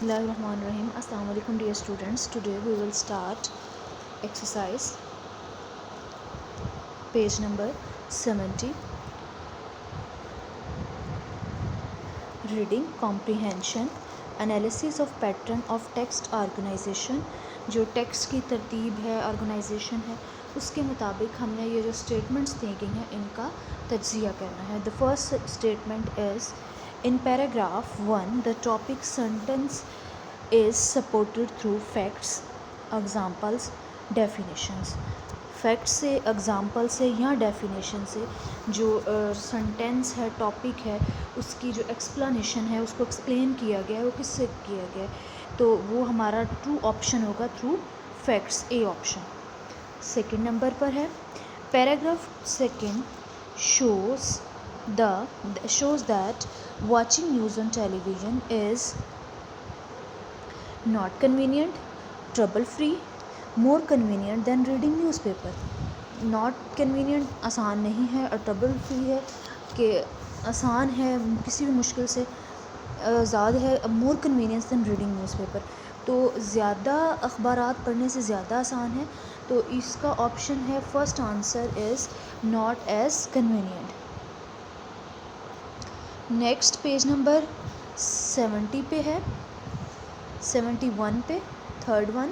Bismillahirrahmanirrahim. Assalamu alaikum dear students. Today we will start exercise page number 70. Reading comprehension analysis of pattern of text organization. جو text کی ترتیب ہے organization ہے اس کے مطابق ہم نے یہ جو اسٹیٹمنٹس دی گئی ہیں ان کا تجزیہ کرنا ہے. The first statement is in paragraph 1 the topic sentence is supported through facts, examples, definitions. Fact سے ایگزامپل سے یا ڈیفینیشن سے جو سنٹینس ہے ٹاپک ہے اس کی جو ایکسپلانیشن ہے اس کو ایکسپلین کیا گیا ہے وہ کس سے کیا گیا ہے تو وہ ہمارا ٹرو آپشن ہوگا through facts a option. Second number پر ہے paragraph second shows that watching news on television is not convenient, trouble free, more convenient than reading newspaper. not convenient آسان نہیں ہے اور trouble free ہے کہ آسان ہے کسی بھی مشکل سے زیادہ ہے. more convenience than reading newspaper تو زیادہ اخبارات پڑھنے سے زیادہ آسان ہے تو اس کا آپشن ہے first answer is not as convenient. Next page number 70 پہ ہے 71 پہ third one.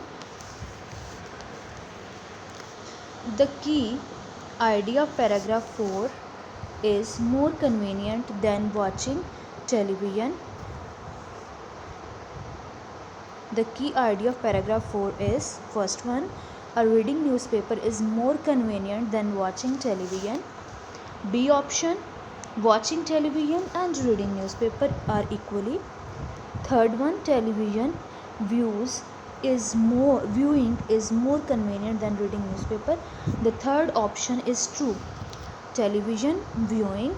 The key idea of paragraph 4 is more convenient than watching television. The key idea of paragraph 4 is first one, a reading newspaper is more convenient than watching television. B option, watching television and reading newspaper are equally. Third one, television viewing is more convenient than reading newspaper. The third option is true. Television viewing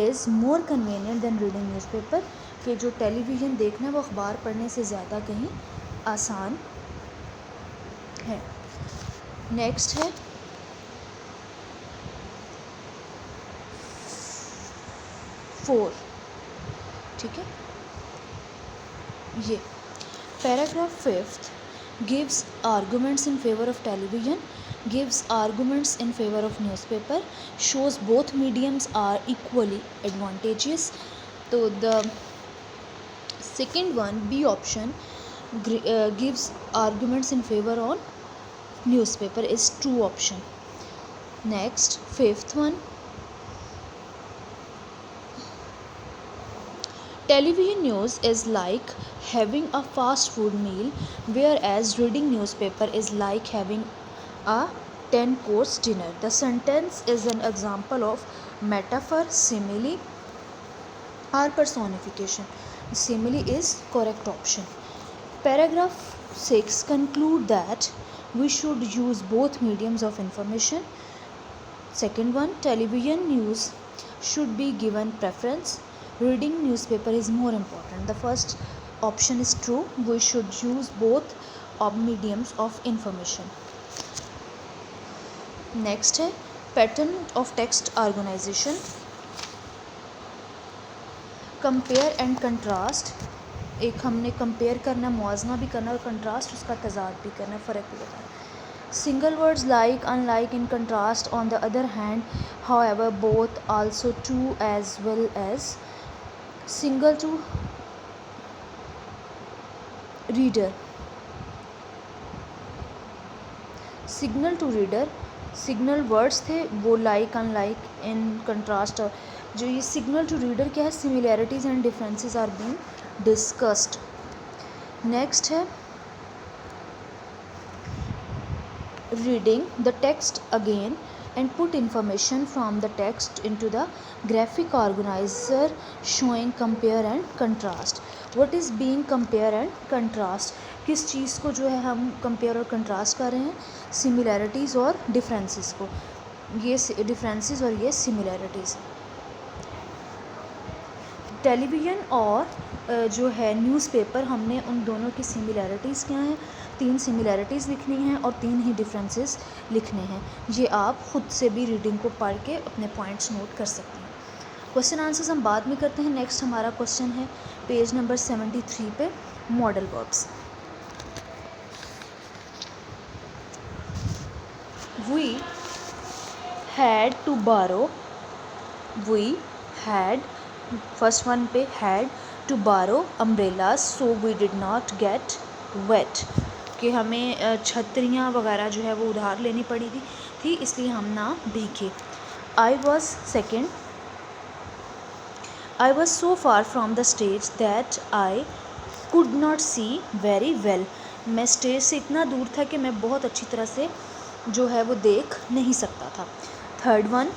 is more convenient than reading newspaper کہ جو ٹیلی vision دیکھنا ہے وہ اخبار پڑھنے سے زیادہ کہیں آسان ہے. نیکسٹ ہے 4 ٹھیک ہے یہ paragraph 5 gives arguments in favor of television, gives arguments in favor of newspaper, shows both mediums are equally advantageous. So the second one, B option, gives arguments in favor on newspaper is true option. Next, fifth one, television news is like having a fast food meal, whereas reading newspaper is like having a 10-course dinner. The sentence is an example of metaphor, simile or personification. Simile is correct option. Paragraph 6 conclude that we should use both mediums of information. Second one, television news should be given preference. Reading newspaper is more important. The first option is true. We should use both mediums of information. Next ہے pattern of text organization. Compare and contrast. ایک ہم نے compare کرنا موازنہ بھی کرنا اور contrast اس کا تضاد بھی کرنا فرق بھی بتانا. Single words like, unlike, in contrast. On the other hand, however, both also true as well as. Single to reader, signal to reader, signal words تھے وہ like, unlike, in contrast اور جو یہ signal to reader کیا ہے similarities and differences are being discussed. next ہے reading the text again and put information from the text into the graphic organizer showing compare and contrast. What is being compare and contrast? کس چیز کو جو ہے ہم compare اور contrast کر رہے ہیں similarities اور differences کو. یہ differences اور یہ similarities. ٹیلی ویژن اور جو ہے نیوز پیپر ہم نے ان دونوں کی سملیرٹیز کیا ہیں 3 سملیرٹیز لکھنی ہیں اور 3 ہی ڈفرینسز لکھنے ہیں. یہ آپ خود سے بھی ریڈنگ کو پڑھ کے اپنے پوائنٹس نوٹ کر سکتے ہیں. کویشچن آنسرز ہم بعد میں کرتے ہیں. نیکسٹ ہمارا کویشچن ہے پیج نمبر 73 پہ model verbs. We had to borrow. We had, first one پہ had to borrow umbrellas so we did not get wet. کہ ہمیں چھتریاں وغیرہ جو ہے وہ ادھار لینی پڑی تھی اس لیے ہم نہ بھیگے. I was so far from the stage that I could not see very well. میں اسٹیج سے اتنا دور تھا کہ میں بہت اچھی طرح سے جو ہے وہ دیکھ نہیں سکتا تھا. Third one,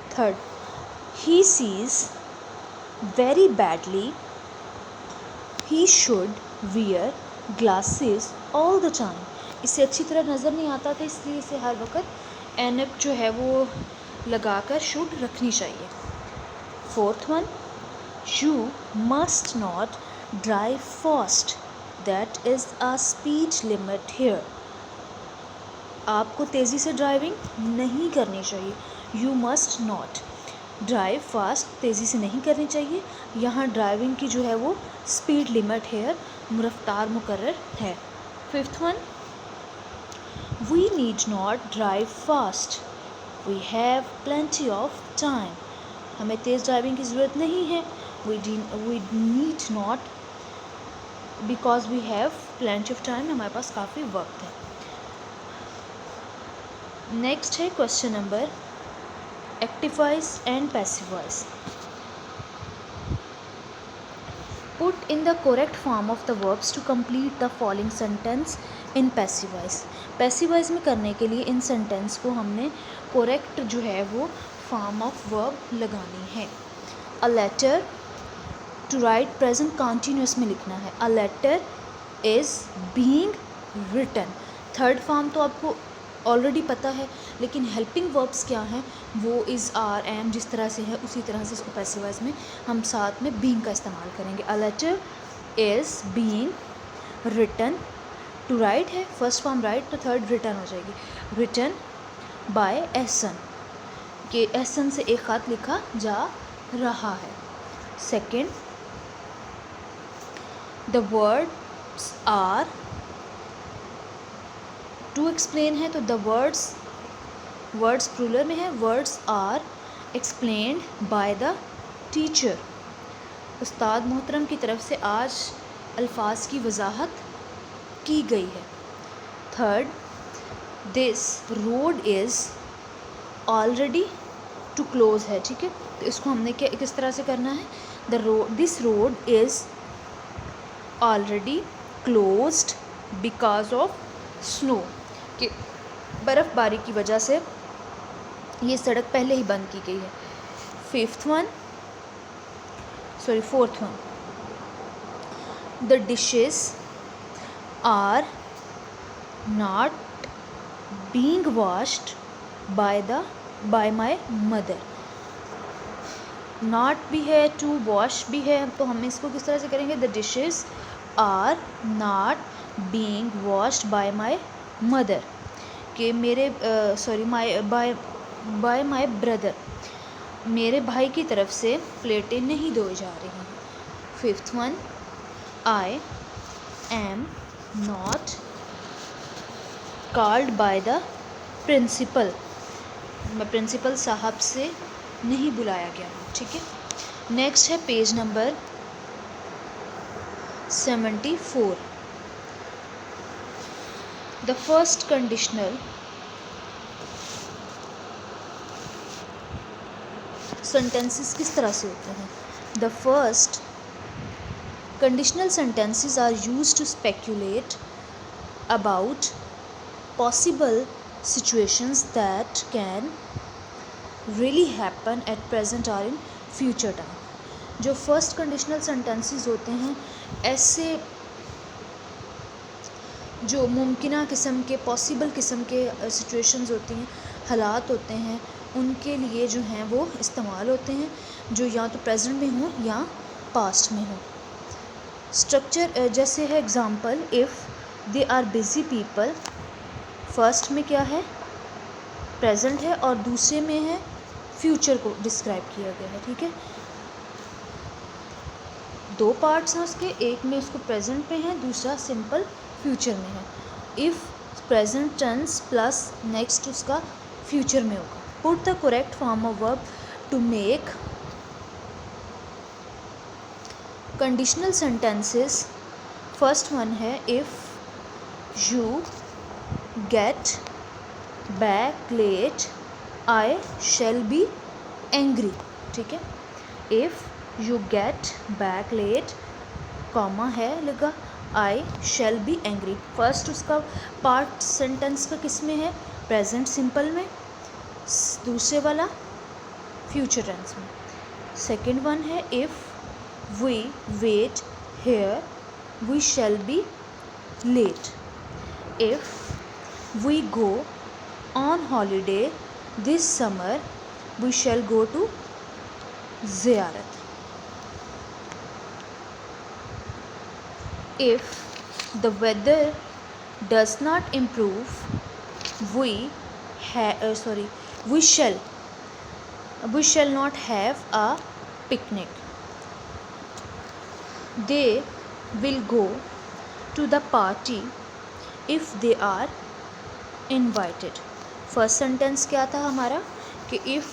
third, he sees very badly. He should wear glasses all the time. اسے اچھی طرح نظر نہیں آتا تھا اس لیے اسے ہر وقت اینک جو ہے وہ لگا کر شوڈ رکھنی چاہیے. Fourth one, you must not drive fast. That is a speed limit here. آپ کو تیزی سے ڈرائیونگ نہیں کرنی چاہیے. You must not drive fast, تیزی سے نہیں کرنی چاہیے. یہاں ڈرائیونگ کی جو ہے وہ اسپیڈ لمٹ ہے, رفتار مقرر ہے. Fifth one, we need not drive fast. We have plenty of time. ہمیں تیز ڈرائیونگ کی ضرورت نہیں ہے. We need not because we have plenty of time. ہمارے پاس کافی وقت ہے. نیکسٹ ہے question number active voice and passive voice. Put in the correct form of the verbs to complete the following sentence in passive voice. Passive voice میں کرنے کے لیے ان sentence کو ہم نے کریکٹ جو ہے وہ فارم آف ورب لگانی ہے. A letter, to write present continuous میں لکھنا ہے. A letter is being written. Third form تو آپ کو آلریڈی پتہ ہے, لیکن ہیلپنگ وربس کیا ہیں, وہ از, آر, ایم جس طرح سے ہے اسی طرح سے اس کو پیسیو وائس میں ہم ساتھ میں بینگ کا استعمال کریں گے. A letter is being written. to write ہے فرسٹ فارم رائٹ, تو تھرڈ ریٹن ہو جائے گی. written by احسن, کہ احسن سے ایک خط لکھا جا رہا ہے. Second, the words are, to explain ہے تو the words پرولر میں ہے. words are explained by the teacher. استاد محترم کی طرف سے آج الفاظ کی وضاحت کی گئی ہے. Third, this road is already to close ہے, ٹھیک ہے, تو اس کو ہم نے کس طرح سے کرنا ہے, this road is already closed because of snow, کہ برف باری کی وجہ سے یہ سڑک پہلے ہی بند کی گئی ہے. Fourth one, the dishes are not being washed by my mother. not بھی ہے, to wash بھی ہے, تو ہم اس کو کس طرح سے کریں گے, the dishes are not being washed by my mother, کہ میرے by my brother, میرے بھائی کی طرف سے پلیٹیں نہیں دھوئی جا رہی ہیں. Fifth one, I am not called by the principal. میں پرنسپل صاحب سے نہیں بلایا گیا ہوں, ٹھیک ہے. نیکسٹ ہے page number 74. The first conditional sentences کس طرح سے ہوتے ہیں. The first conditional sentences are used to speculate about possible situations that can really happen at present or in future time. جو فرسٹ کنڈیشنل سینٹینسز ہوتے ہیں ایسے جو ممکنہ قسم کے, پاسبل قسم کے سچویشنز ہوتی ہیں, حالات ہوتے ہیں, ان کے لیے جو ہیں وہ استعمال ہوتے ہیں, جو یا تو پریزنٹ میں ہوں یا پاسٹ میں ہوں. اسٹرکچر جیسے ہے example, if they are busy people, first میں کیا ہے, پریزنٹ ہے, اور دوسرے میں ہے فیوچر کو ڈسکرائب کیا گیا ہے. ٹھیک ہے, دو پارٹس ہیں اس کے, ایک میں اس کو پریزنٹ میں ہے, دوسرا سمپل فیوچر میں ہے. If present tense plus next اس کا فیوچر میں ہوگا. Put the correct form of verb to make conditional sentences. First one ہے if you get back late I shall be angry. ٹھیک ہے, if you get back late comma ہے لگا I shall be angry. First اس کا part sentence کا کس میں ہے, پریزنٹ سمپل میں, دوسرے والا فیوچر ٹینس میں. سیکنڈ ون ہے if we wait here we shall be late. If we go on holiday this summer we shall go to Ziarat. If the weather does not improve, we shall not have a picnic. They will go to the party if they are invited. First sentence کیا تھا ہمارا کہ if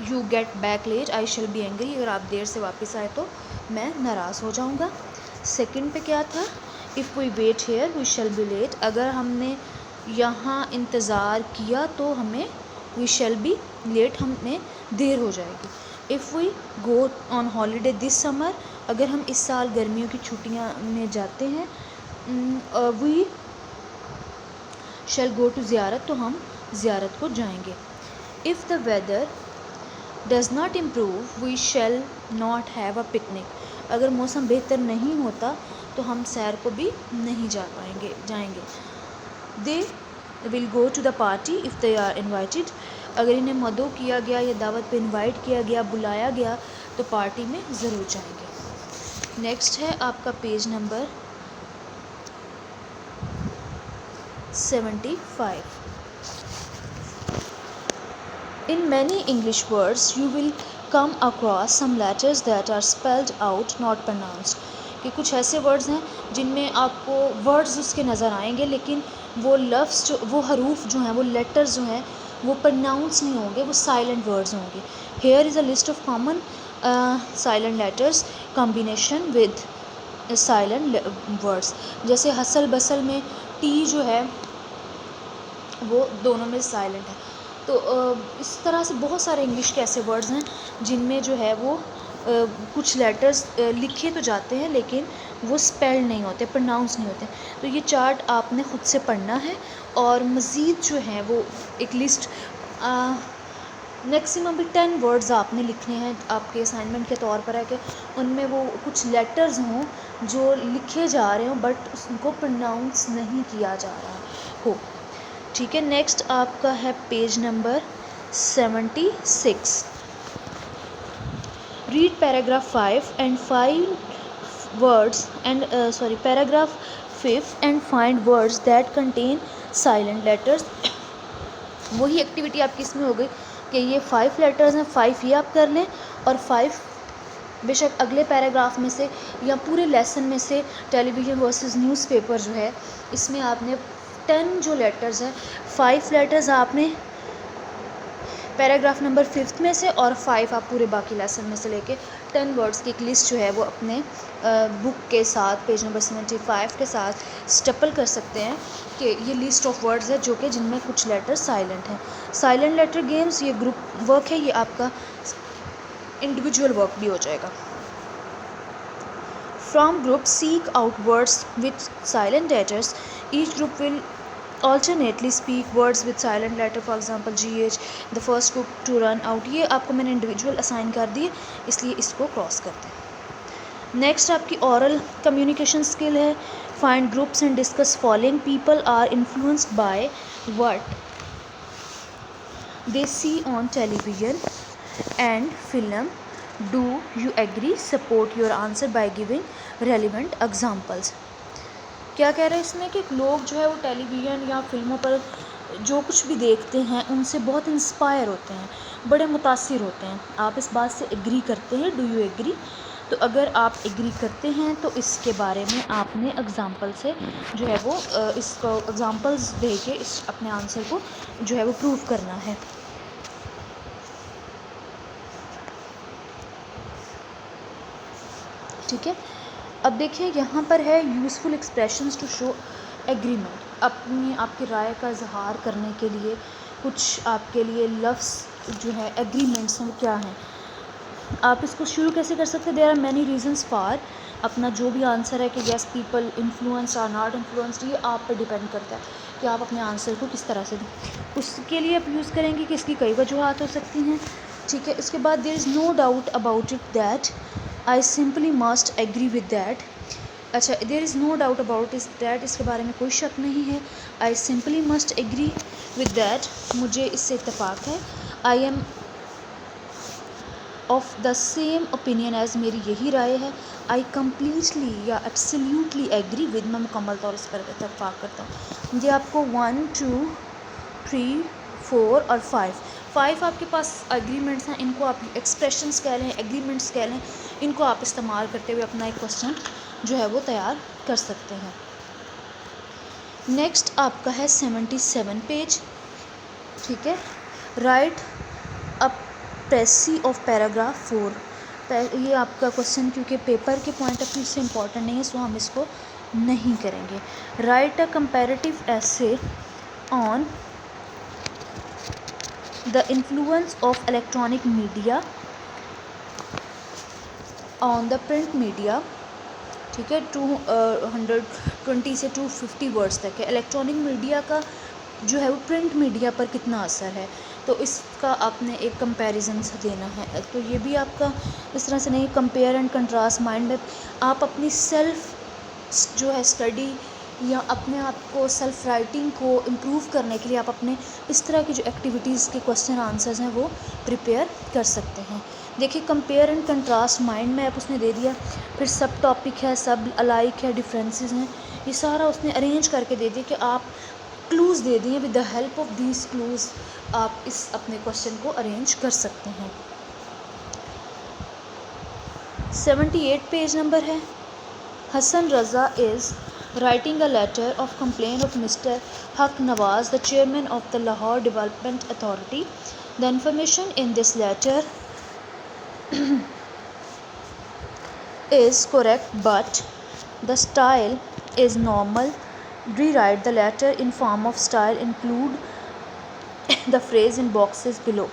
you get back late I shall be angry. اگر آپ دیر سے واپس آئے تو میں ناراض ہو جاؤں گا. سیکنڈ پہ کیا تھا, if we wait here we shall be late. اگر ہم نے یہاں انتظار کیا تو ہمیں وی شیل بی لیٹ, ہمیں دیر ہو جائے گی. If we go on holiday this سمر, اگر ہم اس سال گرمیوں کی چھٹیاں میں جاتے ہیں, وی شیل گو ٹو زیارت, تو ہم زیارت کو جائیں گے. If the weather does not improve we shall not have a picnic. اگر موسم بہتر نہیں ہوتا تو ہم سیر کو بھی نہیں جائیں گے. They will go to the party if they are invited. اگر انہیں مدعو کیا گیا یا دعوت پہ انوائٹ کیا گیا, بلایا گیا, تو پارٹی میں ضرور جائیں گے. نیکسٹ ہے آپ کا page number 75. In many English words you will come across some letters that are spelled out not pronounced. کہ کچھ ایسے ورڈز ہیں جن میں آپ کو ورڈز اس کے نظر آئیں گے لیکن وہ لفظ جو, وہ حروف جو ہیں, وہ لیٹرز جو ہیں وہ پرناؤنس نہیں ہوں گے, وہ سائلنٹ ورڈز ہوں گے. Here is a list of common silent letters combination with silent words. جیسے حسل بسل میں ٹی جو ہے وہ دونوں میں سائلنٹ ہے. تو اس طرح سے بہت سارے انگلش کے ایسے ورڈز ہیں جن میں جو ہے وہ کچھ لیٹرز لکھے تو جاتے ہیں لیکن وہ اسپیلڈ نہیں ہوتے, پرناؤنس نہیں ہوتے. تو یہ چارٹ آپ نے خود سے پڑھنا ہے اور مزید جو ہے وہ ایک لسٹ میکسیمم بھی 10 ورڈز آپ نے لکھنے ہیں. آپ کے اسائنمنٹ کے طور پر ہے کہ ان میں وہ کچھ لیٹرز ہوں جو لکھے جا رہے ہوں بٹ ان کو پرناؤنس نہیں کیا جا رہا ہو. ٹھیک ہے, نیکسٹ آپ کا ہے page number 76. Read paragraph 5 and find words paragraph 5 and find words that contain silent letters. وہی ایکٹیویٹی آپ کی اس میں ہو گئی کہ یہ 5 لیٹرز ہیں, 5 یہ آپ کر لیں اور 5 بے شک اگلے پیراگراف میں سے یا پورے لیسن میں سے ٹیلی ویژن ورسز نیوز پیپر جو ہے اس میں آپ نے 10 جو لیٹرز ہیں, 5 لیٹرز آپ نے پیراگراف نمبر 5 میں سے اور 5 آپ پورے باقی لیسن میں سے لے کے 10 ورڈز کی ایک لسٹ جو ہے وہ اپنے بک کے ساتھ پیج نمبر 75 کے ساتھ اسٹیپل کر سکتے ہیں کہ یہ لسٹ آف ورڈز ہے جو کہ جن میں کچھ لیٹر سائلنٹ ہیں. سائلنٹ لیٹر گیمز یہ گروپ ورک ہے, یہ آپ کا انڈیویجول ورک بھی ہو جائے گا. From group seek out words with silent letters. Each group will alternately speak words with silent letter, for example GH. the first group to run out. یہ آپ کو میں نے انڈیویجول اسائن کر دی اس لیے اس کو کراس کرتے ہیں. نیکسٹ آپ کی اورل کمیونیکیشن اسکل ہے. Find groups and discuss following. People are influenced by what they see on television and film. Do you agree? Support your answer by giving relevant examples. کیا کہہ رہے ہیں اس میں کہ لوگ جو ہے وہ ٹیلی ویژن یا فلموں پر جو کچھ بھی دیکھتے ہیں ان سے بہت انسپائر ہوتے ہیں، بڑے متاثر ہوتے ہیں۔ آپ اس بات سے ایگری کرتے ہیں؟ Do you agree? تو اگر آپ ایگری کرتے ہیں تو اس کے بارے میں آپ نے اگزامپل سے جو ہے وہ اس کو اگزامپلز دے کے اس اپنے آنسر کو جو ہے وہ پروو کرنا ہے۔ ٹھیک ہے، اب دیکھیں یہاں پر ہے useful expressions to show agreement, آپ کی رائے کا اظہار کرنے کے لیے کچھ آپ کے لیے لفظ جو ہے ایگریمنٹس ہیں وہ کیا ہیں۔ آپ اس کو شروع کیسے کر سکتے ہیں؟ There are many reasons for, اپنا جو بھی آنسر ہے کہ yes people influence are not influenced, یہ آپ پہ ڈیپینڈ کرتا ہے کہ آپ اپنے آنسر کو کس طرح سے دیں۔ اس کے لیے آپ یوز کریں گے کہ اس کی کئی وجوہات ہو سکتی ہیں۔ ٹھیک ہے، اس کے بعد there is no doubt about it that I simply must agree with that. اچھا، there is no doubt about is that, اس کے بارے میں کوئی شک نہیں ہے۔ I simply must agree with that, مجھے اس سے اتفاق ہے۔ I am of the same opinion as, میری یہی رائے ہے۔ آئی کمپلیٹلی یا ایبسلیوٹلی ایگری ود، میں مکمل طور اس پر اتفاق کرتا ہوں۔ یہ آپ کو 1 2 3 4 اور 5 آپ کے پاس ایگریمنٹس ہیں، ان کو آپ ایکسپریشنس کہہ لیں، ایگریمنٹس کہہ لیں، ان کو آپ استعمال کرتے ہوئے اپنا ایک کوسچن جو ہے وہ تیار کر سکتے ہیں۔ نیکسٹ آپ کا ہے 77 پیج۔ ٹھیک ہے، right up precis of paragraph 4، یہ آپ کا کوسچن کیونکہ پیپر کے پوائنٹ آف ویو سے امپورٹنٹ نہیں ہے، سو ہم اس کو نہیں کریں گے۔ Right a comparative essay on the influence of electronic media on the print media. ٹھیک ہے، 120 سے 250 ورڈس تک ہے۔ الیکٹرانک میڈیا کا جو ہے وہ پرنٹ میڈیا پر کتنا اثر ہے، تو اس کا آپ نے ایک کمپیریزن دینا ہے۔ تو یہ بھی آپ کا اس طرح سے نہیں، کمپیئر اینڈ کنٹراسٹ مائنڈ میں آپ اپنی سیلف جو ہے اسٹڈی یا اپنے آپ کو سیلف رائٹنگ کو امپروو کرنے کے لیے آپ اپنے اس طرح کی جو ایکٹیویٹیز کے کوسچن آنسرز ہیں وہ پریپیئر کر سکتے ہیں۔ دیکھیے compare and contrast mind map اس نے دے دیا، پھر سب ٹاپک ہے، سب الائک ہے، ڈفرینسز ہیں، یہ سارا اس نے ارینج کر کے دے دیا کہ آپ کلوز دے دیں، with the help of these clues آپ اس اپنے کوسچن کو ارینج کر سکتے ہیں۔ 78 پیج نمبر ہے۔ حسن رضا از writing a letter of complaint of Mr. Haq Nawaz, the chairman of the Lahore Development Authority. The information in this letter is correct, but the style is normal. Rewrite the letter in form of style. Include the phrase in boxes below.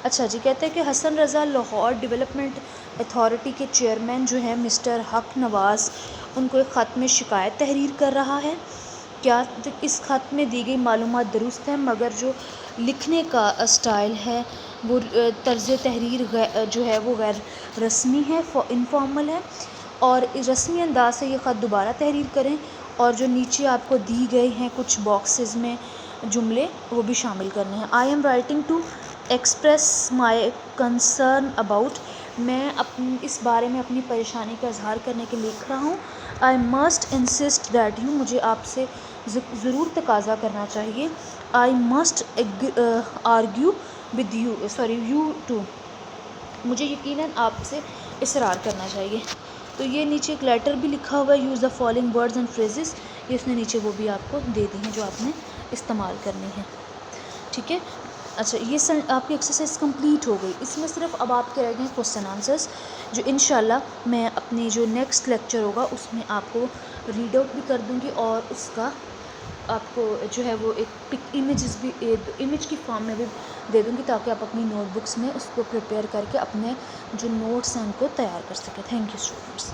اچھا جی، کہتے ہیں کہ حسن رضا Lahore development authority کے chairman جو ہیں mister حق نواز، ان کو ایک خط میں شکایت تحریر کر رہا ہے۔ کیا اس خط میں دی گئی معلومات درست ہیں، مگر جو لکھنے کا اسٹائل ہے وہ طرز تحریر جو ہے وہ غیر رسمی ہے، انفارمل ہے، اور رسمی انداز سے یہ خط دوبارہ تحریر کریں، اور جو نیچے آپ کو دی گئے ہیں کچھ باکسز میں جملے وہ بھی شامل کرنے ہیں۔ I am writing to express my concern about, میں اس بارے میں اپنی پریشانی کا اظہار کرنے کے لکھ رہا ہوں۔ I must insist that you, مجھے آپ سے ضرور تقاضا کرنا چاہیے۔ I must argue with you, you to, مجھے یقیناً آپ سے اصرار کرنا چاہیے۔ تو یہ نیچے ایک لیٹر بھی لکھا ہوا ہے، use the following words and phrases, یہ اس نے نیچے وہ بھی آپ کو دے دی ہیں جو آپ نے استعمال کرنی ہے۔ ٹھیک ہے، اچھا یہ آپ کی ایکسرسائز کمپلیٹ ہو گئی۔ اس میں صرف اب آپ کے رہ گئے ہیں کوسچن آنسرس، جو انشاءاللہ میں اپنی جو نیکسٹ لیکچر ہوگا اس میں آپ کو ریڈ آؤٹ بھی کر دوں گی، اور اس کا آپ کو جو ہے وہ ایک امیجز بھی امیج کی فارم میں بھی دے دوں گی، تاکہ آپ اپنی نوٹ بکس میں اس کو پریپیئر کر کے اپنے جو نوٹس ہیں ان کو تیار کر سکیں۔ Thank you students.